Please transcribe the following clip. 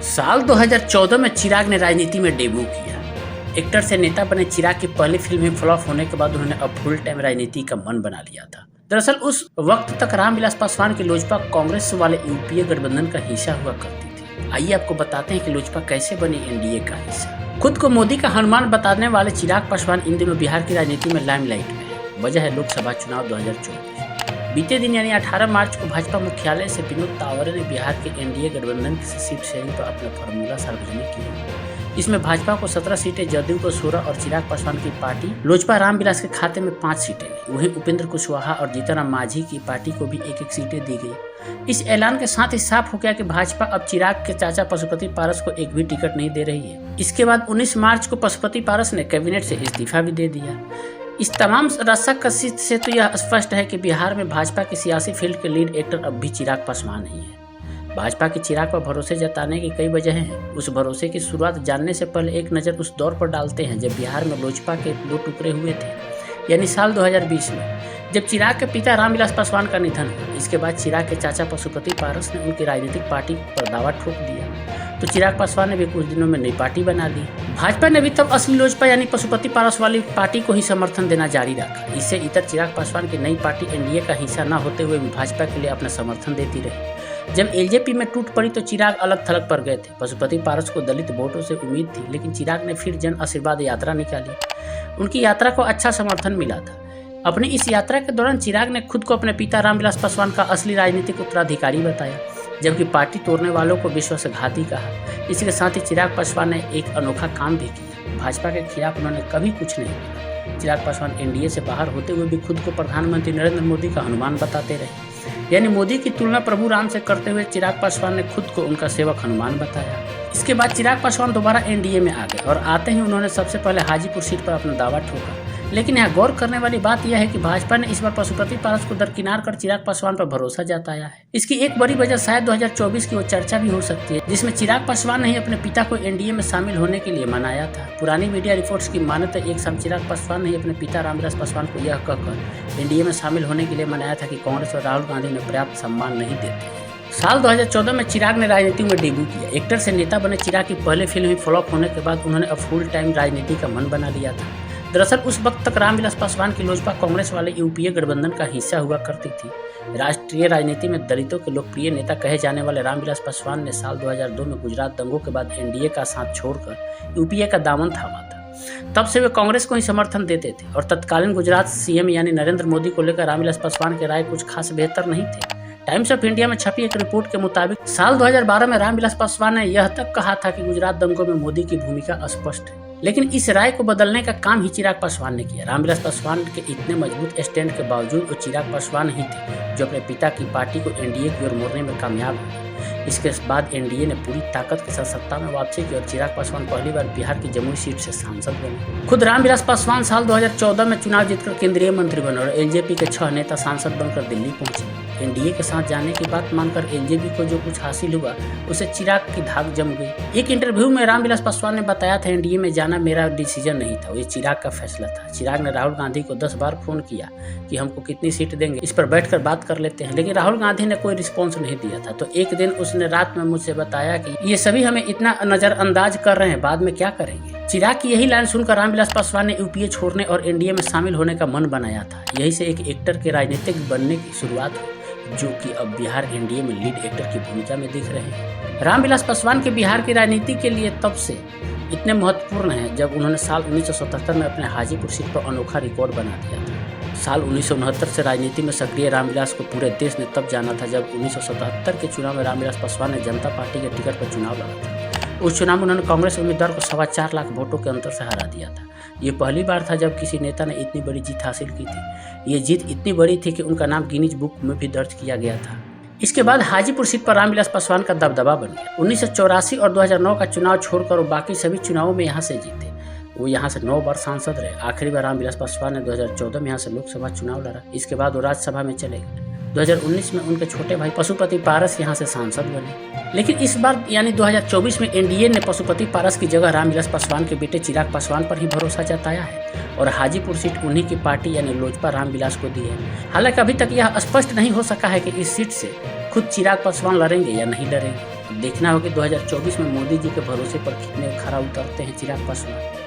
साल 2014 में चिराग ने राजनीति में डेब्यू किया। एक्टर से नेता बने चिराग की पहली फिल्म ही फ्लॉप होने के बाद उन्होंने अब फुल टाइम राजनीति का मन बना लिया था। दरअसल उस वक्त तक रामविलास पासवान की लोजपा कांग्रेस वाले यूपीए गठबंधन का हिस्सा हुआ करती थी। आइए आपको बताते हैं कि लोजपा कैसे बनी एनडीए का हिस्सा। खुद को मोदी का हनुमान बताने वाले चिराग पासवान इन दिनों बिहार की राजनीति में लाइमलाइट में है। वजह है लोकसभा चुनाव 2024। बीते दिन यानी 18 मार्च को भाजपा मुख्यालय से विनोद तावरे ने बिहार के एनडीए गठबंधन की सीट शेयरिंग पर अपना फॉर्मूला सार्वजनिक किया। इसमें भाजपा को 17 सीटें, जदयू को 16 और चिराग पासवान की पार्टी लोजपा रामविलास के खाते में 5 सीटें। वहीं उपेंद्र कुशवाहा और जीतनराम मांझी की पार्टी को भी 1-1 सीटें दी गई। इस ऐलान के साथ ही साफ हो गया कि भाजपा अब चिराग के चाचा पशुपति पारस को एक भी टिकट नहीं दे रही है। इसके बाद 19 मार्च को पशुपति पारस ने कैबिनेट से इस्तीफा भी दे दिया। इस तमाम रस्साकसी से तो यह स्पष्ट है कि बिहार में भाजपा की सियासी फील्ड के लीड एक्टर अब भी चिराग पासवान ही है। भाजपा के चिराग पर भरोसे जताने की कई वजह हैं। उस भरोसे की शुरुआत जानने से पहले एक नज़र उस दौर पर डालते हैं जब बिहार में लोजपा के 2 टुकड़े हुए थे, यानी साल 2020 में, जब चिराग के पिता रामविलास पासवान का निधन हुआ। इसके बाद चिराग के चाचा पशुपति पारस ने उनकी राजनीतिक पार्टी पर दावा ठोक दिया, तो चिराग पासवान ने भी कुछ दिनों में नई पार्टी बना ली। भाजपा ने भी तब असली लोजपा यानी पशुपति पारस वाली पार्टी को ही समर्थन देना जारी रखा। इससे इतर चिराग पासवान की नई पार्टी एनडीए का हिस्सा न होते हुए भी भाजपा के लिए अपना समर्थन देती रही। जब एलजेपी में टूट पड़ी तो चिराग अलग थलग पर गए थे। पशुपति पारस को दलित वोटों से उम्मीद थी, लेकिन चिराग ने फिर जन आशीर्वाद यात्रा निकाली। उनकी यात्रा को अच्छा समर्थन मिला था। अपनी इस यात्रा के दौरान चिराग ने खुद को अपने पिता रामविलास पासवान का असली राजनीतिक उत्तराधिकारी बताया, जबकि पार्टी तोड़ने वालों को विश्वासघाती कहा। इसके साथ ही चिराग पासवान ने एक अनोखा काम भी किया। भाजपा के खिलाफ उन्होंने कभी कुछ नहीं बोला। चिराग पासवान एनडीए से बाहर होते हुए भी खुद को प्रधानमंत्री नरेंद्र मोदी का हनुमान बताते रहे, यानी मोदी की तुलना प्रभु राम से करते हुए चिराग पासवान ने खुद को उनका सेवक हनुमान बताया। इसके बाद चिराग पासवान दोबारा एनडीए में आ गए और आते ही उन्होंने सबसे पहले हाजीपुर सीट पर अपना दावा ठोका। लेकिन यहाँ गौर करने वाली बात यह है कि भाजपा ने इस बार पशुपति पारस को दरकिनार कर चिराग पासवान पर भरोसा जताया है। इसकी एक बड़ी वजह शायद 2024 की वो चर्चा भी हो सकती है, जिसमें चिराग पासवान ने ही अपने पिता को एनडीए में शामिल होने के लिए मनाया था। पुरानी मीडिया रिपोर्ट्स की माने तो एक समय चिराग पासवान ने ही अपने पिता रामविलास पासवान को यह कहकर एनडीए में शामिल होने के लिए मनाया था कि कांग्रेस और राहुल गांधी ने पर्याप्त सम्मान नहीं देते। साल 2014 में चिराग ने राजनीति में डेब्यू किया। एक्टर से नेता बने चिराग की पहली फिल्म ही फ्लॉप होने के बाद उन्होंने अब फुल टाइम राजनीति का मन बना लिया था। दरअसल उस वक्त तक रामविलास पासवान की लोजपा कांग्रेस वाले यूपीए गठबंधन का हिस्सा हुआ करती थी। राष्ट्रीय राजनीति में दलितों के लोकप्रिय नेता कहे जाने वाले रामविलास पासवान ने साल 2002 में गुजरात दंगों के बाद एनडीए का साथ छोड़कर यूपीए का दामन थामा था। तब से वे कांग्रेस को ही समर्थन देते थे और तत्कालीन गुजरात सीएम यानी नरेंद्र मोदी को लेकर रामविलास पासवान के राय कुछ खास बेहतर नहीं थे। टाइम्स ऑफ इंडिया में छपी एक रिपोर्ट के मुताबिक साल 2012 में रामविलास पासवान ने यह तक कहा था कि गुजरात दंगों में मोदी की भूमिका स्पष्ट है, लेकिन इस राय को बदलने का काम ही चिराग पासवान ने किया। रामविलास पासवान के इतने मजबूत स्टैंड के बावजूद वो चिराग पासवान ही थे जो अपने पिता की पार्टी को एनडीए की ओर मोड़ने में कामयाब हुए। इसके बाद एनडीए ने पूरी ताकत के साथ सत्ता में वापसी की और चिराग पासवान पहली बार बिहार की जमुई सीट से सांसद बने। खुद रामविलास पासवान साल 2014 में चुनाव जीतकर केंद्रीय मंत्री बने और एलजेपी के 6 नेता सांसद बनकर दिल्ली पहुंचे। एनडीए के साथ जाने की बात मानकर एलजेपी को जो कुछ हासिल हुआ उसे चिराग की धाक जम गई। एक इंटरव्यू में रामविलास पासवान ने बताया था, एनडीए में जाना मेरा डिसीजन नहीं था, ये चिराग का फैसला था। चिराग ने राहुल गांधी को 10 बार फोन किया कि हमको कितनी सीट देंगे, इस पर बैठकर बात कर लेते हैं, लेकिन राहुल गांधी ने कोई रिस्पॉन्स नहीं दिया था। तो एक दिन उसने रात में मुझसे बताया कि ये सभी हमें इतना नजरअंदाज कर रहे हैं, बाद में क्या करेंगे। चिराग की यही लाइन सुनकर रामविलास पासवान ने यूपीए छोड़ने और एनडीए में शामिल होने का मन बनाया था। यही से एक एक्टर के राजनीतिक बनने की शुरुआत हुई, जो कि अब बिहार एनडीए में लीड एक्टर की भूमिका में दिख रहे हैं। रामविलास पासवान के बिहार की राजनीति के लिए तब से इतने महत्वपूर्ण हैं जब उन्होंने साल 1977 में अपने हाजीपुर सीट पर अनोखा रिकॉर्ड बना दिया था। साल 1969 से राजनीति में सक्रिय रामविलास को पूरे देश ने तब जाना था जब 1977 के चुनाव में रामविलास पासवान ने जनता पार्टी के टिकट पर चुनाव लड़ा था। उस चुनाव में उन्होंने कांग्रेस उम्मीदवार को 4.25 लाख वोटों के अंतर से हरा दिया था। ये पहली बार था जब किसी नेता ने इतनी बड़ी जीत हासिल की थी। ये जीत इतनी बड़ी थी कि उनका नाम गिनीज बुक में भी दर्ज किया गया था। इसके बाद हाजीपुर सीट पर रामविलास पासवान का दबदबा बन गया। 1984 और 2009 का चुनाव छोड़कर वो बाकी सभी चुनावों में यहाँ से जीते। वो यहाँ से 9 बार सांसद रहे। आखिरी बार रामविलास पासवान ने 2014 में यहाँ से लोकसभा चुनाव लड़ा। इसके बाद वो राज्यसभा में चले गए। 2019 में उनके छोटे भाई पशुपति पारस यहाँ से सांसद बने। लेकिन इस बार यानी 2024 में एनडीए ने पशुपति पारस की जगह रामविलास पासवान के बेटे चिराग पासवान पर ही भरोसा जताया है और हाजीपुर सीट उन्हीं की पार्टी यानी लोजपा रामविलास को दी है। हालांकि अभी तक यह स्पष्ट नहीं हो सका है कि इस सीट से खुद चिराग पासवान लड़ेंगे या नहीं लड़ेंगे। देखना होगा कि 2024 में मोदी जी के भरोसे पर कितने खरा उतरते हैं चिराग पासवान।